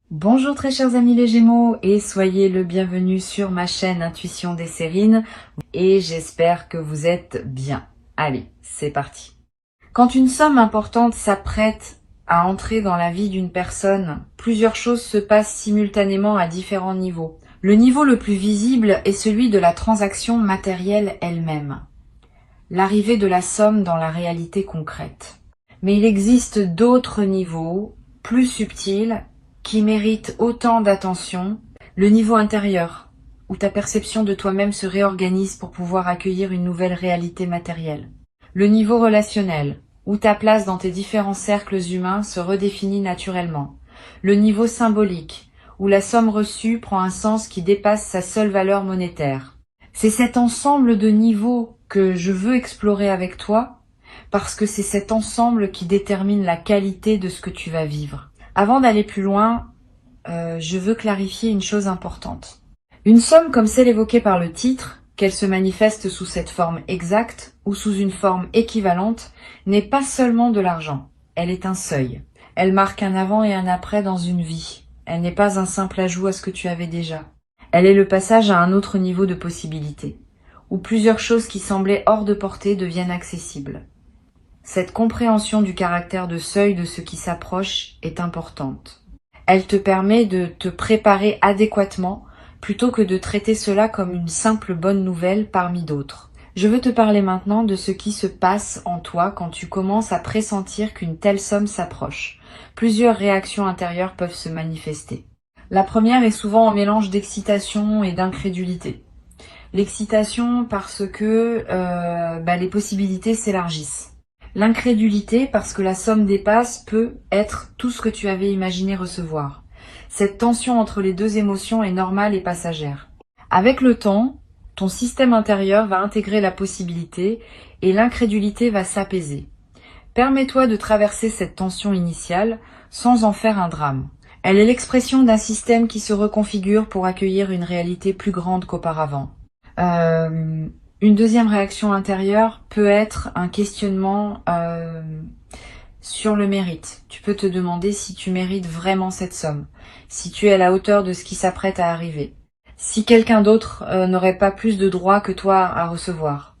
Bonjour très chers amis les Gémeaux et soyez le bienvenu sur ma chaîne Intuition des Sérines et j'espère que vous êtes bien. Allez, c'est parti. Quand une somme importante s'apprête à entrer dans la vie d'une personne, plusieurs choses se passent simultanément à différents niveaux. Le niveau le plus visible est celui de la transaction matérielle elle-même, l'arrivée de la somme dans la réalité concrète. Mais il existe d'autres niveaux, plus subtils, qui mérite autant d'attention, le niveau intérieur, où ta perception de toi-même se réorganise pour pouvoir accueillir une nouvelle réalité matérielle. Le niveau relationnel, où ta place dans tes différents cercles humains se redéfinit naturellement. Le niveau symbolique, où la somme reçue prend un sens qui dépasse sa seule valeur monétaire. C'est cet ensemble de niveaux que je veux explorer avec toi, parce que c'est cet ensemble qui détermine la qualité de ce que tu vas vivre. Avant d'aller plus loin, je veux clarifier une chose importante. Une somme comme celle évoquée par le titre, qu'elle se manifeste sous cette forme exacte ou sous une forme équivalente, n'est pas seulement de l'argent. Elle est un seuil. Elle marque un avant et un après dans une vie. Elle n'est pas un simple ajout à ce que tu avais déjà. Elle est le passage à un autre niveau de possibilité, où plusieurs choses qui semblaient hors de portée deviennent accessibles. Cette compréhension du caractère de seuil de ce qui s'approche est importante. Elle te permet de te préparer adéquatement plutôt que de traiter cela comme une simple bonne nouvelle parmi d'autres. Je veux te parler maintenant de ce qui se passe en toi quand tu commences à pressentir qu'une telle somme s'approche. Plusieurs réactions intérieures peuvent se manifester. La première est souvent un mélange d'excitation et d'incrédulité. L'excitation parce que les possibilités s'élargissent. L'incrédulité, parce que la somme dépasse, peut être tout ce que tu avais imaginé recevoir. Cette tension entre les deux émotions est normale et passagère. Avec le temps, ton système intérieur va intégrer la possibilité et l'incrédulité va s'apaiser. Permets-toi de traverser cette tension initiale sans en faire un drame. Elle est l'expression d'un système qui se reconfigure pour accueillir une réalité plus grande qu'auparavant. Une deuxième réaction intérieure peut être un questionnement sur le mérite. Tu peux te demander si tu mérites vraiment cette somme, si tu es à la hauteur de ce qui s'apprête à arriver, si quelqu'un d'autre n'aurait pas plus de droits que toi à recevoir.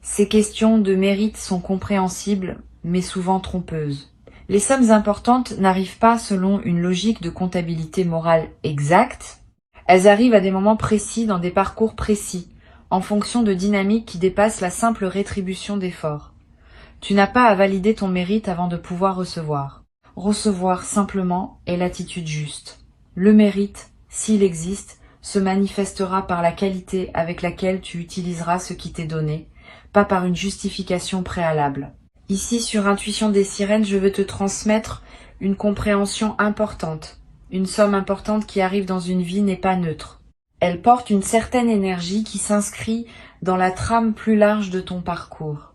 Ces questions de mérite sont compréhensibles, mais souvent trompeuses. Les sommes importantes n'arrivent pas selon une logique de comptabilité morale exacte. Elles arrivent à des moments précis, dans des parcours précis, en fonction de dynamiques qui dépassent la simple rétribution d'efforts. Tu n'as pas à valider ton mérite avant de pouvoir recevoir. Recevoir simplement est l'attitude juste. Le mérite, s'il existe, se manifestera par la qualité avec laquelle tu utiliseras ce qui t'est donné, pas par une justification préalable. Ici, sur Intuition des Sirènes, je veux te transmettre une compréhension importante. Une somme importante qui arrive dans une vie n'est pas neutre. Elle porte une certaine énergie qui s'inscrit dans la trame plus large de ton parcours.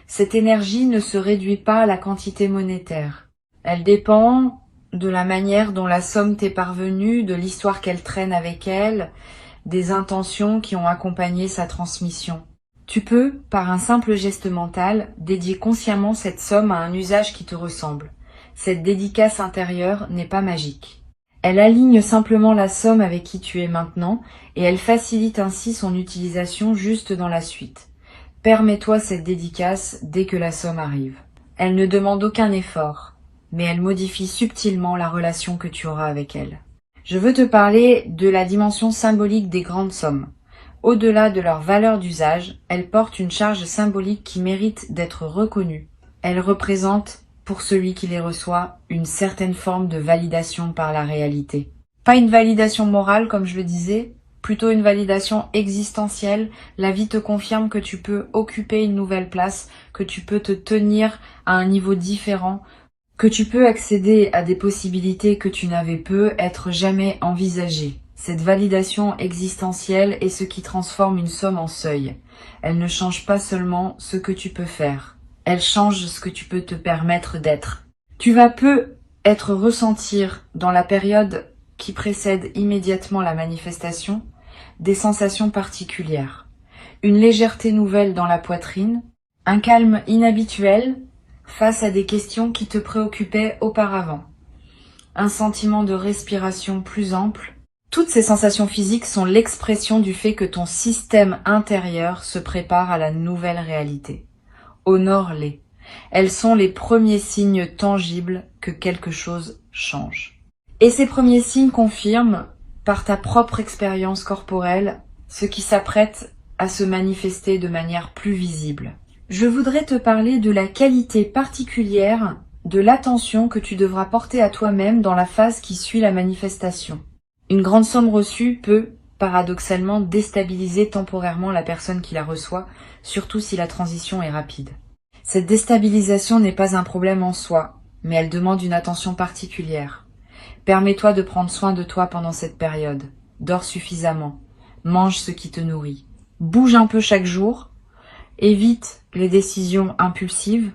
Cette énergie ne se réduit pas à la quantité monétaire. Elle dépend de la manière dont la somme t'est parvenue, de l'histoire qu'elle traîne avec elle, des intentions qui ont accompagné sa transmission. Tu peux, par un simple geste mental, dédier consciemment cette somme à un usage qui te ressemble. Cette dédicace intérieure n'est pas magique. Elle aligne simplement la somme avec qui tu es maintenant et elle facilite ainsi son utilisation juste dans la suite. Permets-toi cette dédicace dès que la somme arrive. Elle ne demande aucun effort, mais elle modifie subtilement la relation que tu auras avec elle. Je veux te parler de la dimension symbolique des grandes sommes. Au-delà de leur valeur d'usage, elles portent une charge symbolique qui mérite d'être reconnue. Elles représentent, pour celui qui les reçoit, une certaine forme de validation par la réalité. Pas une validation morale, comme je le disais, plutôt une validation existentielle. La vie te confirme que tu peux occuper une nouvelle place, que tu peux te tenir à un niveau différent, que tu peux accéder à des possibilités que tu n'avais peut être jamais envisagées. Cette validation existentielle est ce qui transforme une somme en seuil. Elle ne change pas seulement ce que tu peux faire. Elle change ce que tu peux te permettre d'être. Tu vas peu être ressentir dans la période qui précède immédiatement la manifestation des sensations particulières. Une légèreté nouvelle dans la poitrine, un calme inhabituel face à des questions qui te préoccupaient auparavant. un sentiment de respiration plus ample. Toutes ces sensations physiques sont l'expression du fait que ton système intérieur se prépare à la nouvelle réalité. Honore-les. Elles sont les premiers signes tangibles que quelque chose change. Et ces premiers signes confirment, par ta propre expérience corporelle, ce qui s'apprête à se manifester de manière plus visible. Je voudrais te parler de la qualité particulière de l'attention que tu devras porter à toi-même dans la phase qui suit la manifestation. Une grande somme reçue peut, paradoxalement, déstabiliser temporairement la personne qui la reçoit, surtout si la transition est rapide. Cette déstabilisation n'est pas un problème en soi, mais elle demande une attention particulière. Permets-toi de prendre soin de toi pendant cette période. Dors suffisamment. Mange ce qui te nourrit. Bouge un peu chaque jour. Évite les décisions impulsives.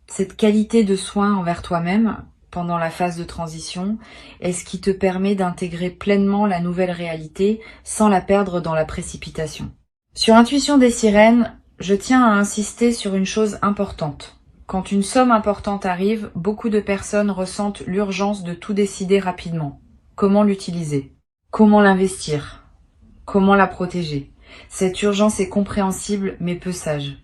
Cette qualité de soin envers toi-même pendant la phase de transition est ce qui te permet d'intégrer pleinement la nouvelle réalité sans la perdre dans la précipitation. Sur Intuition des sirènes, je tiens à insister sur une chose importante. Quand une somme importante arrive, beaucoup de personnes ressentent l'urgence de tout décider rapidement. Comment l'utiliser? Comment l'investir? Comment la protéger? Cette urgence est compréhensible mais peu sage.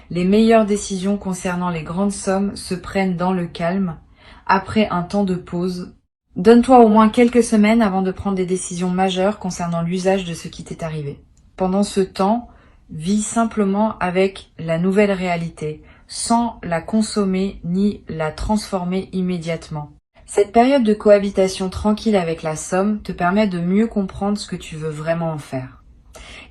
Les meilleures décisions concernant les grandes sommes se prennent dans le calme, après un temps de pause. Donne-toi au moins quelques semaines avant de prendre des décisions majeures concernant l'usage de ce qui t'est arrivé. Pendant ce temps, vis simplement avec la nouvelle réalité, sans la consommer ni la transformer immédiatement. Cette période de cohabitation tranquille avec la somme te permet de mieux comprendre ce que tu veux vraiment en faire.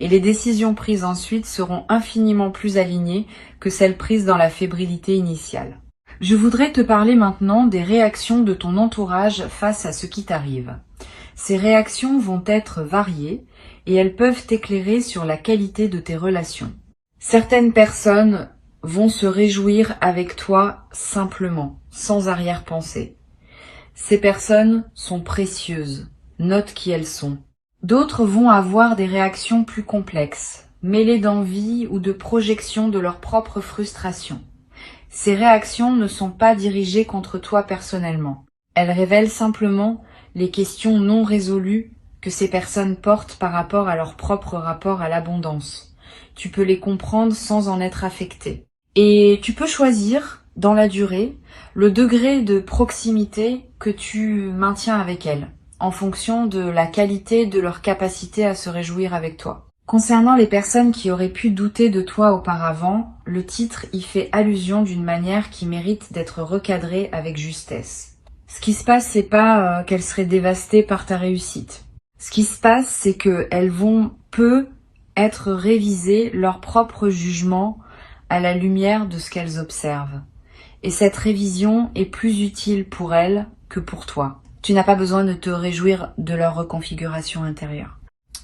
Et les décisions prises ensuite seront infiniment plus alignées que celles prises dans la fébrilité initiale. Je voudrais te parler maintenant des réactions de ton entourage face à ce qui t'arrive. Ces réactions vont être variées et elles peuvent t'éclairer sur la qualité de tes relations. Certaines personnes vont se réjouir avec toi simplement, sans arrière-pensée. Ces personnes sont précieuses, note qui elles sont. D'autres vont avoir des réactions plus complexes, mêlées d'envie ou de projection de leur propre frustration. Ces réactions ne sont pas dirigées contre toi personnellement. Elles révèlent simplement les questions non résolues que ces personnes portent par rapport à leur propre rapport à l'abondance. Tu peux les comprendre sans en être affecté. Et tu peux choisir, dans la durée, le degré de proximité que tu maintiens avec elles, en fonction de la qualité de leur capacité à se réjouir avec toi. Concernant les personnes qui auraient pu douter de toi auparavant, le titre y fait allusion d'une manière qui mérite d'être recadrée avec justesse. Ce qui se passe, c'est pas qu'elles seraient dévastées par ta réussite. Ce qui se passe, c'est qu'elles vont être réviser leur propre jugement à la lumière de ce qu'elles observent. Et cette révision est plus utile pour elles que pour toi. Tu n'as pas besoin de te réjouir de leur reconfiguration intérieure.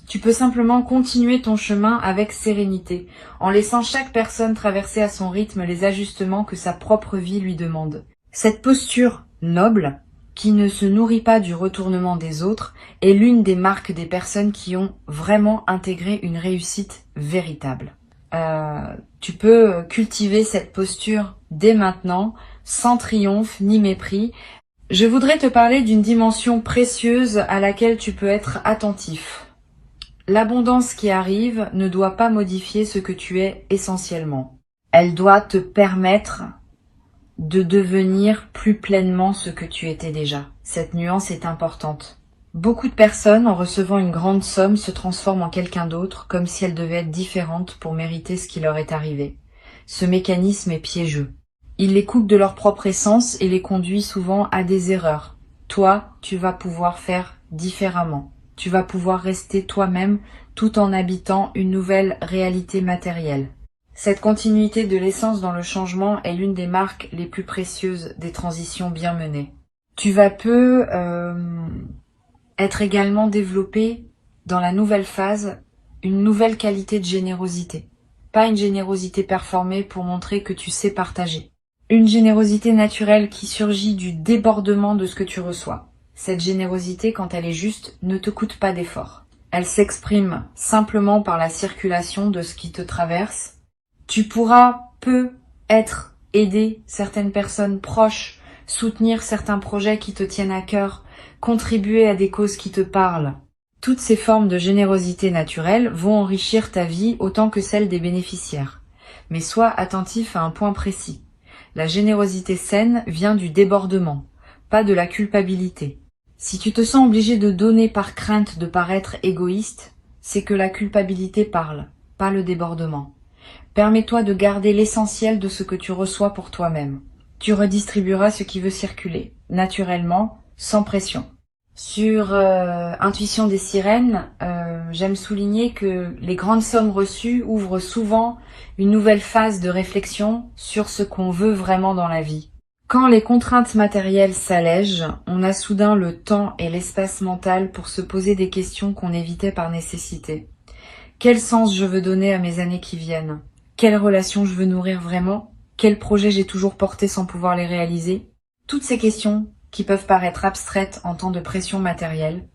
Tu peux simplement continuer ton chemin avec sérénité, en laissant chaque personne traverser à son rythme les ajustements que sa propre vie lui demande. Cette posture noble, qui ne se nourrit pas du retournement des autres, est l'une des marques des personnes qui ont vraiment intégré une réussite véritable. Tu peux cultiver cette posture dès maintenant, sans triomphe ni mépris. Je voudrais te parler d'une dimension précieuse à laquelle tu peux être attentif. L'abondance qui arrive ne doit pas modifier ce que tu es essentiellement. Elle doit te permettre de devenir plus pleinement ce que tu étais déjà. Cette nuance est importante. Beaucoup de personnes, en recevant une grande somme, se transforment en quelqu'un d'autre, comme si elles devaient être différentes pour mériter ce qui leur est arrivé. Ce mécanisme est piégeux. Il les coupe de leur propre essence et les conduit souvent à des erreurs. Toi, tu vas pouvoir faire différemment. Tu vas pouvoir rester toi-même tout en habitant une nouvelle réalité matérielle. Cette continuité de l'essence dans le changement est l'une des marques les plus précieuses des transitions bien menées. Tu vas être également développé dans la nouvelle phase une nouvelle qualité de générosité. Pas une générosité performée pour montrer que tu sais partager. Une générosité naturelle qui surgit du débordement de ce que tu reçois. Cette générosité, quand elle est juste, ne te coûte pas d'effort. Elle s'exprime simplement par la circulation de ce qui te traverse. Tu pourras aider certaines personnes proches soutenir certains projets qui te tiennent à cœur, contribuer à des causes qui te parlent. Toutes ces formes de générosité naturelle vont enrichir ta vie autant que celle des bénéficiaires. Mais sois attentif à un point précis. La générosité saine vient du débordement, pas de la culpabilité. Si tu te sens obligé de donner par crainte de paraître égoïste, c'est que la culpabilité parle, pas le débordement. Permets-toi de garder l'essentiel de ce que tu reçois pour toi-même. Tu redistribueras ce qui veut circuler, naturellement, sans pression. Sur Intuition des sirènes, j'aime souligner que les grandes sommes reçues ouvrent souvent une nouvelle phase de réflexion sur ce qu'on veut vraiment dans la vie. Quand les contraintes matérielles s'allègent, on a soudain le temps et l'espace mental pour se poser des questions qu'on évitait par nécessité. Quel sens je veux donner à mes années qui viennent? Quelles relations je veux nourrir vraiment? Quels projets j'ai toujours portés sans pouvoir les réaliser? Toutes ces questions, qui peuvent paraître abstraites en temps de pression matérielle,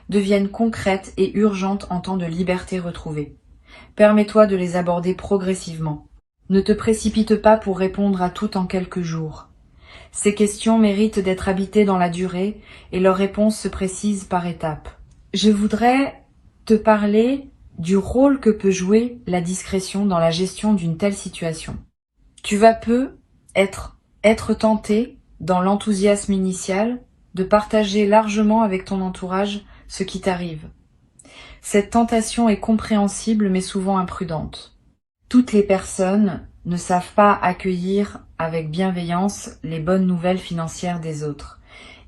deviennent concrètes et urgentes en temps de liberté retrouvée. Permets-toi de les aborder progressivement. Ne te précipite pas pour répondre à tout en quelques jours. Ces questions méritent d'être habitées dans la durée et leurs réponses se précisent par étapes. Je voudrais te parler du rôle que peut jouer la discrétion dans la gestion d'une telle situation. Tu vas peu être tenté, dans l'enthousiasme initial, de partager largement avec ton entourage ce qui t'arrive. Cette tentation est compréhensible mais souvent imprudente. Toutes les personnes ne savent pas accueillir avec bienveillance les bonnes nouvelles financières des autres.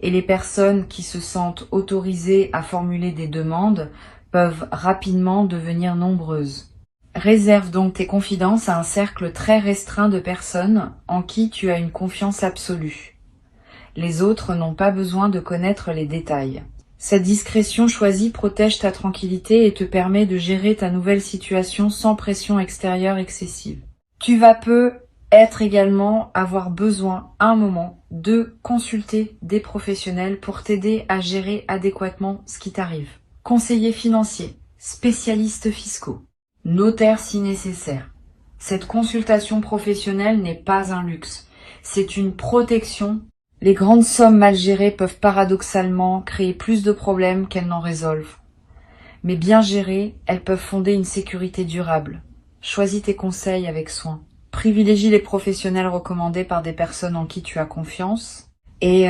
Et les personnes qui se sentent autorisées à formuler des demandes peuvent rapidement devenir nombreuses. Réserve donc tes confidences à un cercle très restreint de personnes en qui tu as une confiance absolue. Les autres n'ont pas besoin de connaître les détails. Cette discrétion choisie protège ta tranquillité et te permet de gérer ta nouvelle situation sans pression extérieure excessive. Tu vas peut-être également avoir besoin, à un moment, de consulter des professionnels pour t'aider à gérer adéquatement ce qui t'arrive. Conseillers financiers, spécialistes fiscaux, notaires si nécessaire. Cette consultation professionnelle n'est pas un luxe, c'est une protection. Les grandes sommes mal gérées peuvent paradoxalement créer plus de problèmes qu'elles n'en résolvent. Mais bien gérées, elles peuvent fonder une sécurité durable. Choisis tes conseils avec soin. Privilégie les professionnels recommandés par des personnes en qui tu as confiance. Et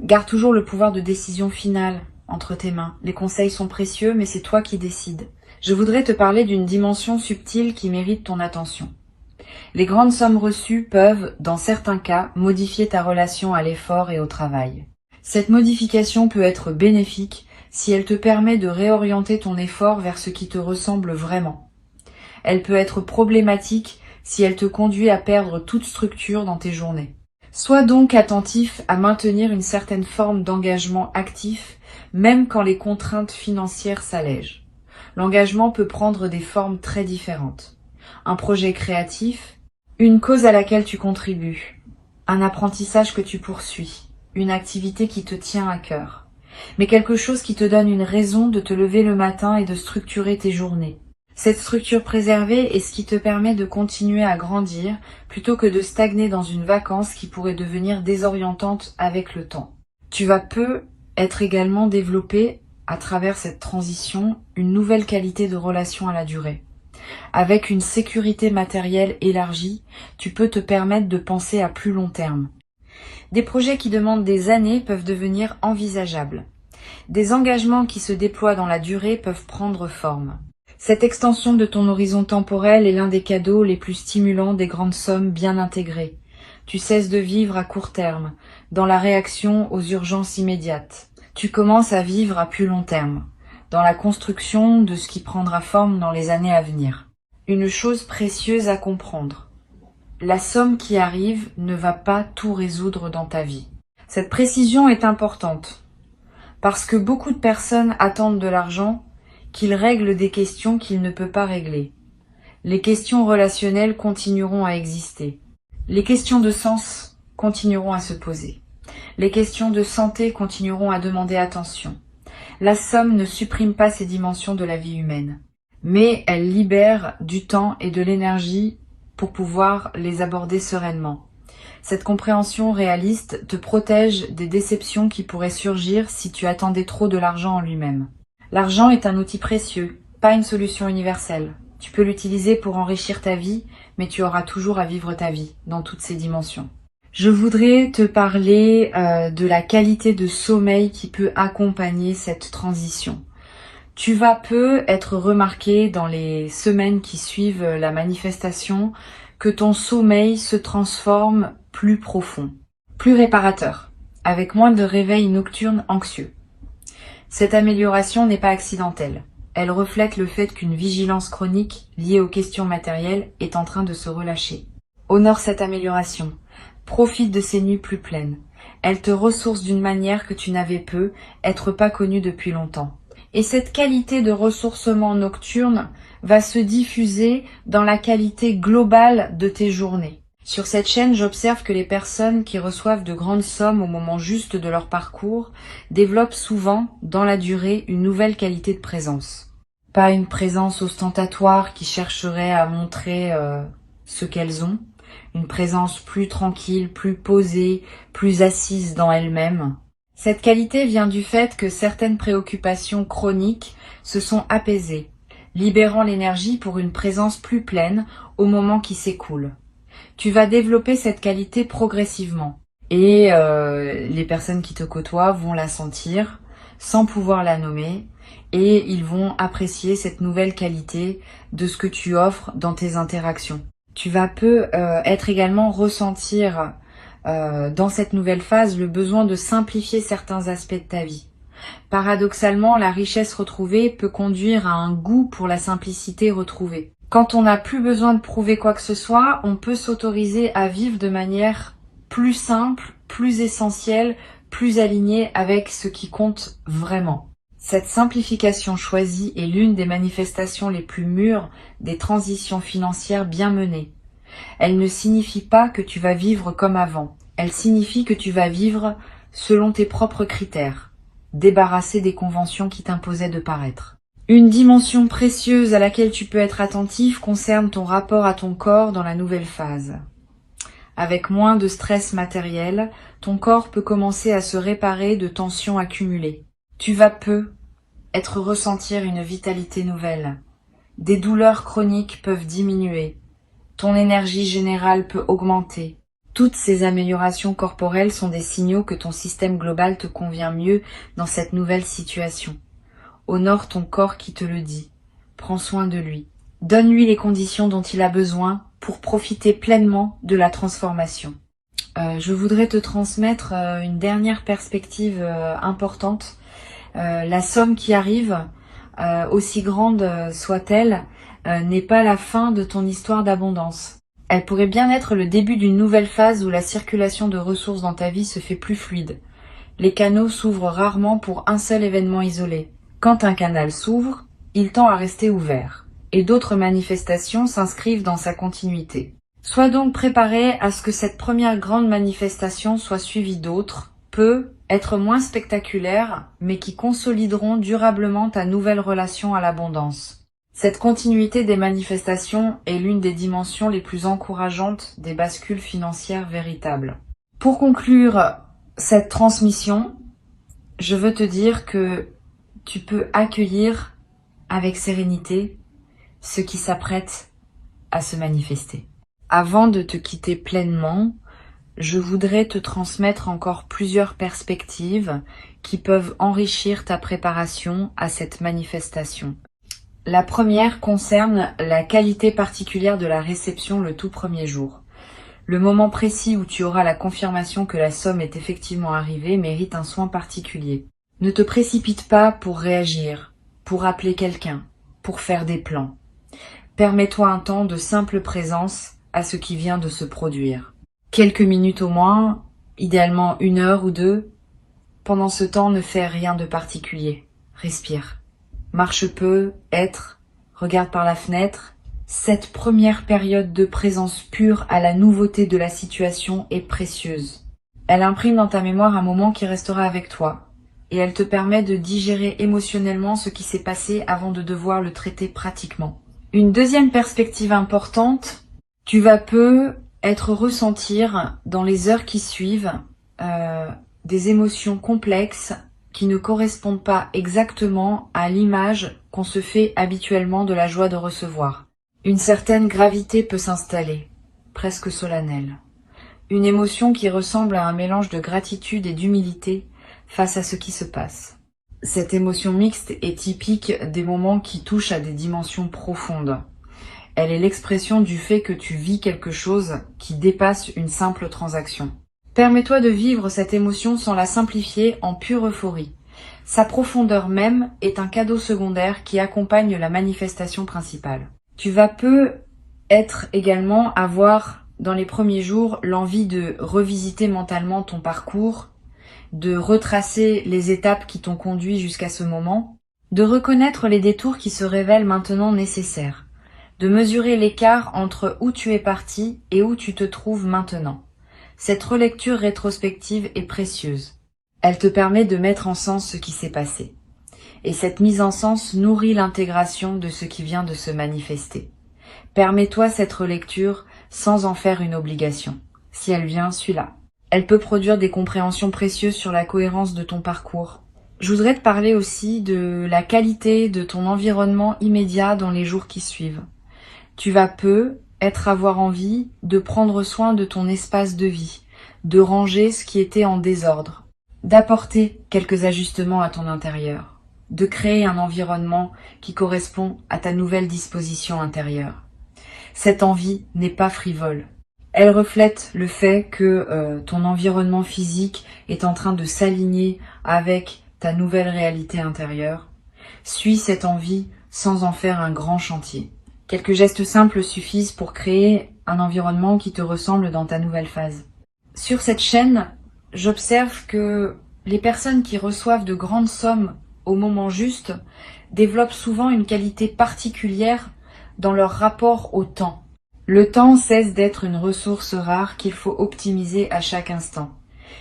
garde toujours le pouvoir de décision finale entre tes mains. Les conseils sont précieux, mais c'est toi qui décides. Je voudrais te parler d'une dimension subtile qui mérite ton attention. Les grandes sommes reçues peuvent, dans certains cas, modifier ta relation à l'effort et au travail. Cette modification peut être bénéfique si elle te permet de réorienter ton effort vers ce qui te ressemble vraiment. Elle peut être problématique si elle te conduit à perdre toute structure dans tes journées. Sois donc attentif à maintenir une certaine forme d'engagement actif, même quand les contraintes financières s'allègent. L'engagement peut prendre des formes très différentes. Un projet créatif, une cause à laquelle tu contribues, un apprentissage que tu poursuis, une activité qui te tient à cœur, mais quelque chose qui te donne une raison de te lever le matin et de structurer tes journées. Cette structure préservée est ce qui te permet de continuer à grandir plutôt que de stagner dans une vacance qui pourrait devenir désorientante avec le temps. Tu vas être également développé à travers cette transition une nouvelle qualité de relation à la durée. Avec une sécurité matérielle élargie, tu peux te permettre de penser à plus long terme. Des projets qui demandent des années peuvent devenir envisageables. Des engagements qui se déploient dans la durée peuvent prendre forme. Cette extension de ton horizon temporel est l'un des cadeaux les plus stimulants des grandes sommes bien intégrées. Tu cesses de vivre à court terme, dans la réaction aux urgences immédiates. Tu commences à vivre à plus long terme, dans la construction de ce qui prendra forme dans les années à venir. Une chose précieuse à comprendre. La somme qui arrive ne va pas tout résoudre dans ta vie. Cette précision est importante, parce que beaucoup de personnes attendent de l'argent qu'il règle des questions qu'il ne peut pas régler. Les questions relationnelles continueront à exister. Les questions de sens continueront à se poser. Les questions de santé continueront à demander attention. La somme ne supprime pas ces dimensions de la vie humaine, mais elle libère du temps et de l'énergie pour pouvoir les aborder sereinement. Cette compréhension réaliste te protège des déceptions qui pourraient surgir si tu attendais trop de l'argent en lui-même. L'argent est un outil précieux, pas une solution universelle. Tu peux l'utiliser pour enrichir ta vie, mais tu auras toujours à vivre ta vie, dans toutes ses dimensions. Je voudrais te parler de la qualité de sommeil qui peut accompagner cette transition. Tu vas peu être remarqué dans les semaines qui suivent la manifestation que ton sommeil se transforme plus profond, plus réparateur, avec moins de réveils nocturnes anxieux. Cette amélioration n'est pas accidentelle. Elle reflète le fait qu'une vigilance chronique liée aux questions matérielles est en train de se relâcher. Honore cette amélioration. Profite de ces nuits plus pleines. Elle te ressource d'une manière que tu n'avais peu, être pas connue depuis longtemps. Et cette qualité de ressourcement nocturne va se diffuser dans la qualité globale de tes journées. Sur cette chaîne, j'observe que les personnes qui reçoivent de grandes sommes au moment juste de leur parcours développent souvent, dans la durée, une nouvelle qualité de présence. Pas une présence ostentatoire qui chercherait à montrer ce qu'elles ont, une présence plus tranquille, plus posée, plus assise dans elles-mêmes. Cette qualité vient du fait que certaines préoccupations chroniques se sont apaisées, libérant l'énergie pour une présence plus pleine au moment qui s'écoule. Tu vas développer cette qualité progressivement et les personnes qui te côtoient vont la sentir sans pouvoir la nommer et ils vont apprécier cette nouvelle qualité de ce que tu offres dans tes interactions. Tu vas peu être également ressentir dans cette nouvelle phase le besoin de simplifier certains aspects de ta vie. Paradoxalement, la richesse retrouvée peut conduire à un goût pour la simplicité retrouvée. Quand on n'a plus besoin de prouver quoi que ce soit, on peut s'autoriser à vivre de manière plus simple, plus essentielle, plus alignée avec ce qui compte vraiment. Cette simplification choisie est l'une des manifestations les plus mûres des transitions financières bien menées. Elle ne signifie pas que tu vas vivre comme avant. Elle signifie que tu vas vivre selon tes propres critères, débarrassé des conventions qui t'imposaient de paraître. Une dimension précieuse à laquelle tu peux être attentif concerne ton rapport à ton corps dans la nouvelle phase. Avec moins de stress matériel, ton corps peut commencer à se réparer de tensions accumulées. Tu vas peu ressentir une vitalité nouvelle. Des douleurs chroniques peuvent diminuer. Ton énergie générale peut augmenter. Toutes ces améliorations corporelles sont des signaux que ton système global te convient mieux dans cette nouvelle situation. Honore ton corps qui te le dit. Prends soin de lui. Donne-lui les conditions dont il a besoin pour profiter pleinement de la transformation. Je voudrais te transmettre une dernière perspective importante. La somme qui arrive, aussi grande soit-elle, n'est pas la fin de ton histoire d'abondance. Elle pourrait bien être le début d'une nouvelle phase où la circulation de ressources dans ta vie se fait plus fluide. Les canaux s'ouvrent rarement pour un seul événement isolé. Quand un canal s'ouvre, il tend à rester ouvert, et d'autres manifestations s'inscrivent dans sa continuité. Sois donc préparé à ce que cette première grande manifestation soit suivie d'autres, peu être moins spectaculaires, mais qui consolideront durablement ta nouvelle relation à l'abondance. Cette continuité des manifestations est l'une des dimensions les plus encourageantes des bascules financières véritables. Pour conclure cette transmission, je veux te dire que tu peux accueillir avec sérénité ce qui s'apprête à se manifester. Avant de te quitter pleinement, je voudrais te transmettre encore plusieurs perspectives qui peuvent enrichir ta préparation à cette manifestation. La première concerne la qualité particulière de la réception le tout premier jour. Le moment précis où tu auras la confirmation que la somme est effectivement arrivée mérite un soin particulier. Ne te précipite pas pour réagir, pour appeler quelqu'un, pour faire des plans. Permets-toi un temps de simple présence à ce qui vient de se produire. Quelques minutes au moins, idéalement 1 heure ou 2. Pendant ce temps, ne fais rien de particulier. Respire. Marche peu, regarde par la fenêtre. Cette première période de présence pure à la nouveauté de la situation est précieuse. Elle imprime dans ta mémoire un moment qui restera avec toi, et elle te permet de digérer émotionnellement ce qui s'est passé avant de devoir le traiter pratiquement. Une deuxième perspective importante, tu vas peu être ressentir dans les heures qui suivent des émotions complexes qui ne correspondent pas exactement à l'image qu'on se fait habituellement de la joie de recevoir. Une certaine gravité peut s'installer, presque solennelle. Une émotion qui ressemble à un mélange de gratitude et d'humilité face à ce qui se passe. Cette émotion mixte est typique des moments qui touchent à des dimensions profondes. Elle est l'expression du fait que tu vis quelque chose qui dépasse une simple transaction. Permets-toi de vivre cette émotion sans la simplifier en pure euphorie. Sa profondeur même est un cadeau secondaire qui accompagne la manifestation principale. Tu vas peut-être également avoir dans les premiers jours l'envie de revisiter mentalement ton parcours, de retracer les étapes qui t'ont conduit jusqu'à ce moment, de reconnaître les détours qui se révèlent maintenant nécessaires, de mesurer l'écart entre où tu es parti et où tu te trouves maintenant. Cette relecture rétrospective est précieuse. Elle te permet de mettre en sens ce qui s'est passé. Et cette mise en sens nourrit l'intégration de ce qui vient de se manifester. Permets-toi cette relecture sans en faire une obligation. Si elle vient, suis-la. Elle peut produire des compréhensions précieuses sur la cohérence de ton parcours. Je voudrais te parler aussi de la qualité de ton environnement immédiat dans les jours qui suivent. Tu vas avoir envie de prendre soin de ton espace de vie, de ranger ce qui était en désordre, d'apporter quelques ajustements à ton intérieur, de créer un environnement qui correspond à ta nouvelle disposition intérieure. Cette envie n'est pas frivole. Elle reflète le fait que ton environnement physique est en train de s'aligner avec ta nouvelle réalité intérieure. Suis cette envie sans en faire un grand chantier. Quelques gestes simples suffisent pour créer un environnement qui te ressemble dans ta nouvelle phase. Sur cette chaîne, j'observe que les personnes qui reçoivent de grandes sommes au moment juste développent souvent une qualité particulière dans leur rapport au temps. Le temps cesse d'être une ressource rare qu'il faut optimiser à chaque instant.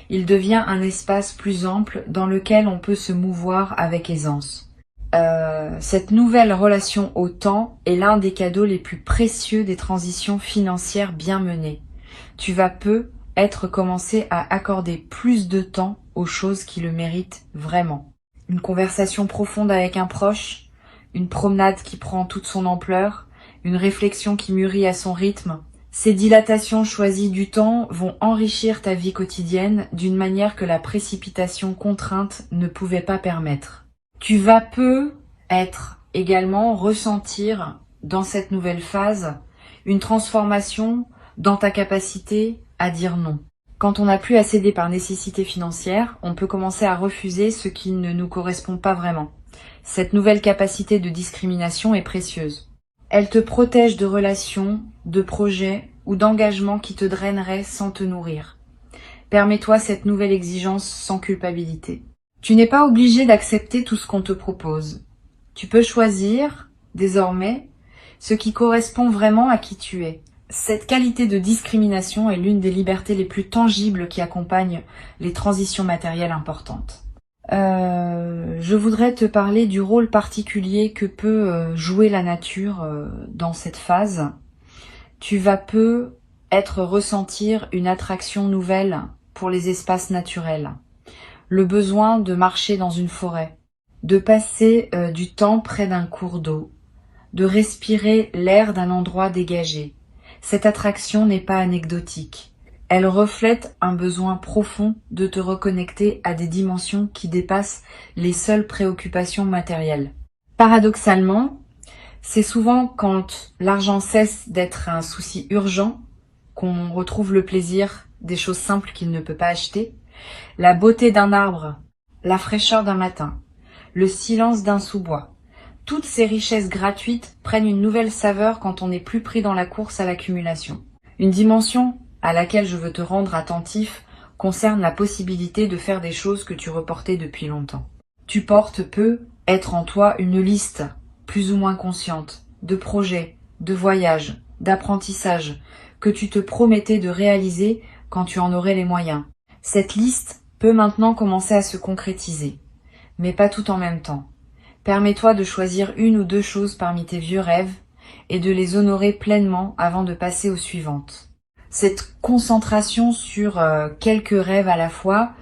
Il devient un espace plus ample dans lequel on peut se mouvoir avec aisance. Cette nouvelle relation au temps est l'un des cadeaux les plus précieux des transitions financières bien menées. Tu vas commencer à accorder plus de temps aux choses qui le méritent vraiment. Une conversation profonde avec un proche, une promenade qui prend toute son ampleur, une réflexion qui mûrit à son rythme. Ces dilatations choisies du temps vont enrichir ta vie quotidienne d'une manière que la précipitation contrainte ne pouvait pas permettre. Tu vas également ressentir dans cette nouvelle phase une transformation dans ta capacité à dire non. Quand on n'a plus à céder par nécessité financière, on peut commencer à refuser ce qui ne nous correspond pas vraiment. Cette nouvelle capacité de discrimination est précieuse. Elle te protège de relations, de projets ou d'engagements qui te draineraient sans te nourrir. Permets-toi cette nouvelle exigence sans culpabilité. Tu n'es pas obligé d'accepter tout ce qu'on te propose. Tu peux choisir, désormais, ce qui correspond vraiment à qui tu es. Cette qualité de discrimination est l'une des libertés les plus tangibles qui accompagnent les transitions matérielles importantes. Je voudrais te parler du rôle particulier que peut jouer la nature dans cette phase. Tu vas ressentir une attraction nouvelle pour les espaces naturels. Le besoin de marcher dans une forêt, de passer du temps près d'un cours d'eau, de respirer l'air d'un endroit dégagé. Cette attraction n'est pas anecdotique. Elle reflète un besoin profond de te reconnecter à des dimensions qui dépassent les seules préoccupations matérielles. Paradoxalement, c'est souvent quand l'argent cesse d'être un souci urgent qu'on retrouve le plaisir des choses simples qu'il ne peut pas acheter. La beauté d'un arbre, la fraîcheur d'un matin, le silence d'un sous-bois. Toutes ces richesses gratuites prennent une nouvelle saveur quand on n'est plus pris dans la course à l'accumulation. Une dimension à laquelle je veux te rendre attentif concerne la possibilité de faire des choses que tu reportais depuis longtemps. Tu être en toi une liste, plus ou moins consciente, de projets, de voyages, d'apprentissages, que tu te promettais de réaliser quand tu en aurais les moyens. Cette liste peut maintenant commencer à se concrétiser, mais pas tout en même temps. Permets-toi de choisir une ou deux choses parmi tes vieux rêves et de les honorer pleinement avant de passer aux suivantes. Cette concentration sur quelques rêves à la fois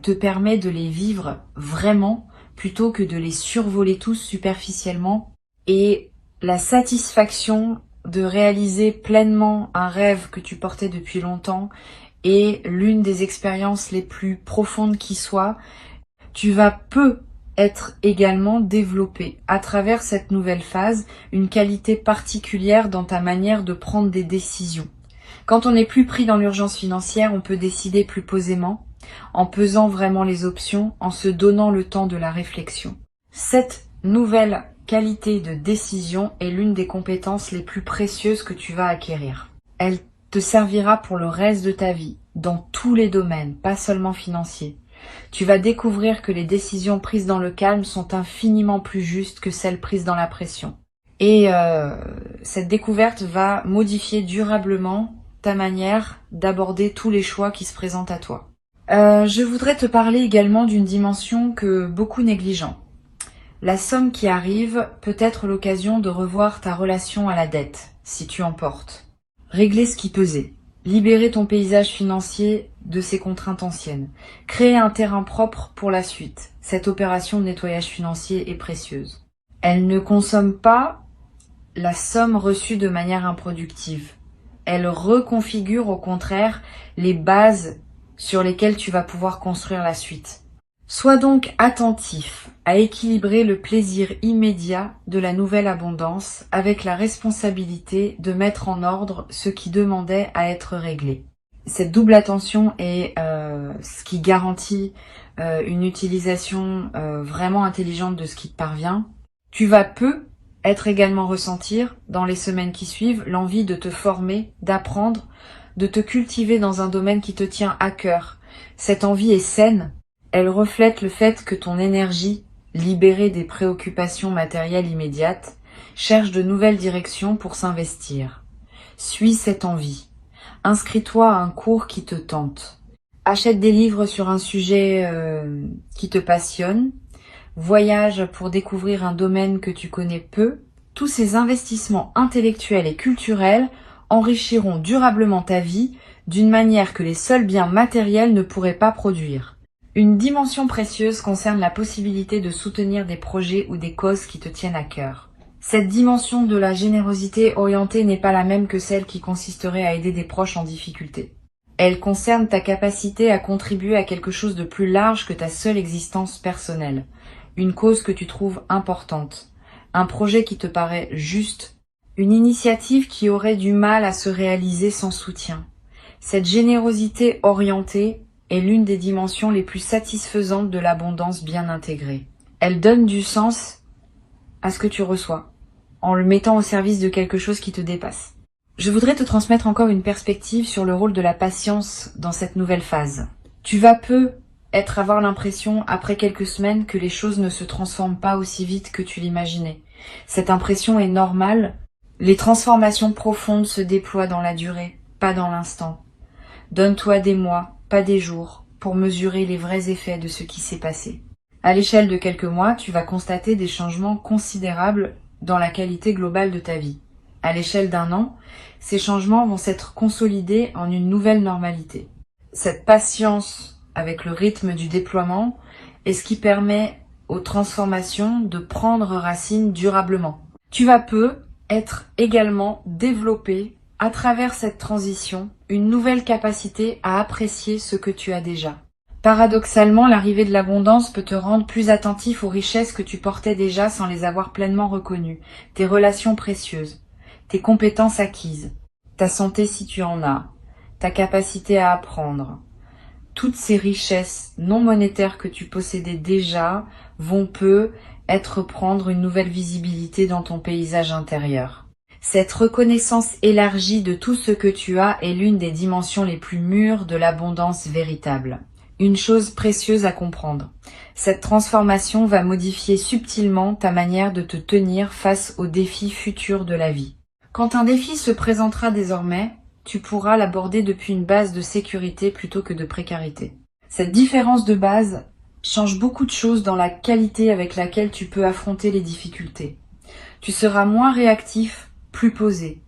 te permet de les vivre vraiment plutôt que de les survoler tous superficiellement. Et la satisfaction de réaliser pleinement un rêve que tu portais depuis longtemps est l'une des expériences les plus profondes qui soit. Tu vas peu être également développé à travers cette nouvelle phase une qualité particulière dans ta manière de prendre des décisions. Quand on n'est plus pris dans l'urgence financière, on peut décider plus posément, en pesant vraiment les options, en se donnant le temps de la réflexion. Cette nouvelle qualité de décision est l'une des compétences les plus précieuses que tu vas acquérir. Elle te servira pour le reste de ta vie, dans tous les domaines, pas seulement financiers. Tu vas découvrir que les décisions prises dans le calme sont infiniment plus justes que celles prises dans la pression. Et cette découverte va modifier durablement ta manière d'aborder tous les choix qui se présentent à toi. Je voudrais te parler également d'une dimension que beaucoup négligent. La somme qui arrive peut être l'occasion de revoir ta relation à la dette, si tu en portes. Régler ce qui pesait. Libérer ton paysage financier de ses contraintes anciennes. Créer un terrain propre pour la suite. Cette opération de nettoyage financier est précieuse. Elle ne consomme pas la somme reçue de manière improductive. Elle reconfigure au contraire les bases sur lesquelles tu vas pouvoir construire la suite. Sois donc attentif à équilibrer le plaisir immédiat de la nouvelle abondance avec la responsabilité de mettre en ordre ce qui demandait à être réglé. Cette double attention est ce qui garantit une utilisation vraiment intelligente de ce qui te parvient. Tu vas être également ressentir dans les semaines qui suivent l'envie de te former, d'apprendre, de te cultiver dans un domaine qui te tient à cœur. Cette envie est saine. Elle reflète le fait que ton énergie, libérée des préoccupations matérielles immédiates, cherche de nouvelles directions pour s'investir. Suis cette envie. Inscris-toi à un cours qui te tente. Achète des livres sur un sujet qui te passionne. Voyage pour découvrir un domaine que tu connais peu. Tous ces investissements intellectuels et culturels enrichiront durablement ta vie d'une manière que les seuls biens matériels ne pourraient pas produire. Une dimension précieuse concerne la possibilité de soutenir des projets ou des causes qui te tiennent à cœur. Cette dimension de la générosité orientée n'est pas la même que celle qui consisterait à aider des proches en difficulté. Elle concerne ta capacité à contribuer à quelque chose de plus large que ta seule existence personnelle. Une cause que tu trouves importante. Un projet qui te paraît juste. Une initiative qui aurait du mal à se réaliser sans soutien. Cette générosité orientée est l'une des dimensions les plus satisfaisantes de l'abondance bien intégrée. Elle donne du sens à ce que tu reçois, en le mettant au service de quelque chose qui te dépasse. Je voudrais te transmettre encore une perspective sur le rôle de la patience dans cette nouvelle phase. Tu vas avoir l'impression, après quelques semaines, que les choses ne se transforment pas aussi vite que tu l'imaginais. Cette impression est normale. Les transformations profondes se déploient dans la durée, pas dans l'instant. Donne-toi des mois, pas des jours, pour mesurer les vrais effets de ce qui s'est passé. À l'échelle de quelques mois, tu vas constater des changements considérables dans la qualité globale de ta vie. À l'échelle d'un an, ces changements vont s'être consolidés en une nouvelle normalité. Cette patience avec le rythme du déploiement est ce qui permet aux transformations de prendre racine durablement. Tu vas être également développé à travers cette transition une nouvelle capacité à apprécier ce que tu as déjà. Paradoxalement, l'arrivée de l'abondance peut te rendre plus attentif aux richesses que tu portais déjà sans les avoir pleinement reconnues, tes relations précieuses, tes compétences acquises, ta santé si tu en as, ta capacité à apprendre. Toutes ces richesses non monétaires que tu possédais déjà vont prendre une nouvelle visibilité dans ton paysage intérieur. Cette reconnaissance élargie de tout ce que tu as est l'une des dimensions les plus mûres de l'abondance véritable. Une chose précieuse à comprendre. Cette transformation va modifier subtilement ta manière de te tenir face aux défis futurs de la vie. Quand un défi se présentera désormais, tu pourras l'aborder depuis une base de sécurité plutôt que de précarité. Cette différence de base change beaucoup de choses dans la qualité avec laquelle tu peux affronter les difficultés. Tu seras moins réactif, plus posé,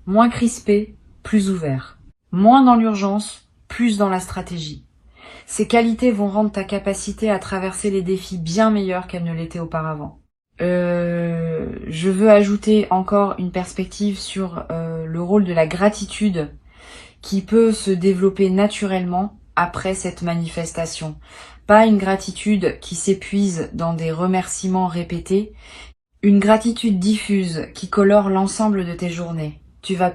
moins crispé, plus ouvert. Moins dans l'urgence, plus dans la stratégie. Ces qualités vont rendre ta capacité à traverser les défis bien meilleure qu'elle ne l'était auparavant. Je veux ajouter encore une perspective sur le rôle de la gratitude qui peut se développer naturellement après cette manifestation. Pas une gratitude qui s'épuise dans des remerciements répétés, une gratitude diffuse qui colore l'ensemble de tes journées. Tu vas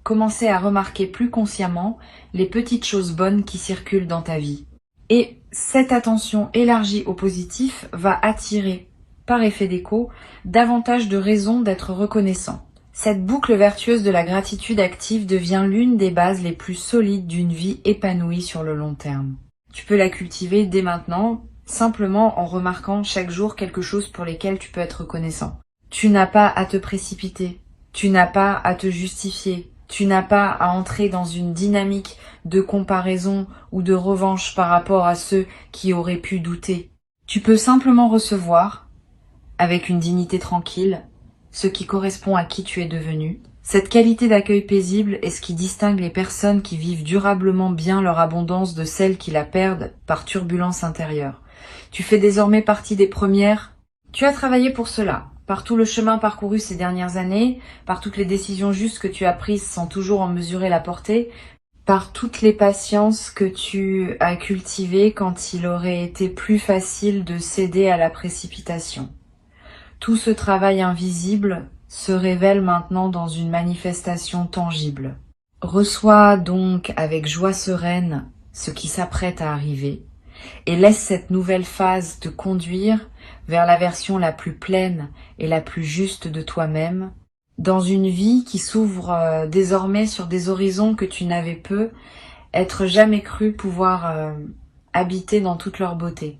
commencer à remarquer plus consciemment les petites choses bonnes qui circulent dans ta vie. Et cette attention élargie au positif va attirer, par effet d'écho, davantage de raisons d'être reconnaissant. Cette boucle vertueuse de la gratitude active devient l'une des bases les plus solides d'une vie épanouie sur le long terme. Tu peux la cultiver dès maintenant, simplement en remarquant chaque jour quelque chose pour lesquels tu peux être reconnaissant. Tu n'as pas à te précipiter, tu n'as pas à te justifier, tu n'as pas à entrer dans une dynamique de comparaison ou de revanche par rapport à ceux qui auraient pu douter. Tu peux simplement recevoir, avec une dignité tranquille, ce qui correspond à qui tu es devenu. Cette qualité d'accueil paisible est ce qui distingue les personnes qui vivent durablement bien leur abondance de celles qui la perdent par turbulence intérieure. Tu fais désormais partie des premières. Tu as travaillé pour cela, par tout le chemin parcouru ces dernières années, par toutes les décisions justes que tu as prises sans toujours en mesurer la portée, par toutes les patiences que tu as cultivées quand il aurait été plus facile de céder à la précipitation. Tout ce travail invisible se révèle maintenant dans une manifestation tangible. Reçois donc avec joie sereine ce qui s'apprête à arriver et laisse cette nouvelle phase te conduire vers la version la plus pleine et la plus juste de toi-même, dans une vie qui s'ouvre désormais sur des horizons que tu n'avais jamais cru pouvoir habiter dans toute leur beauté.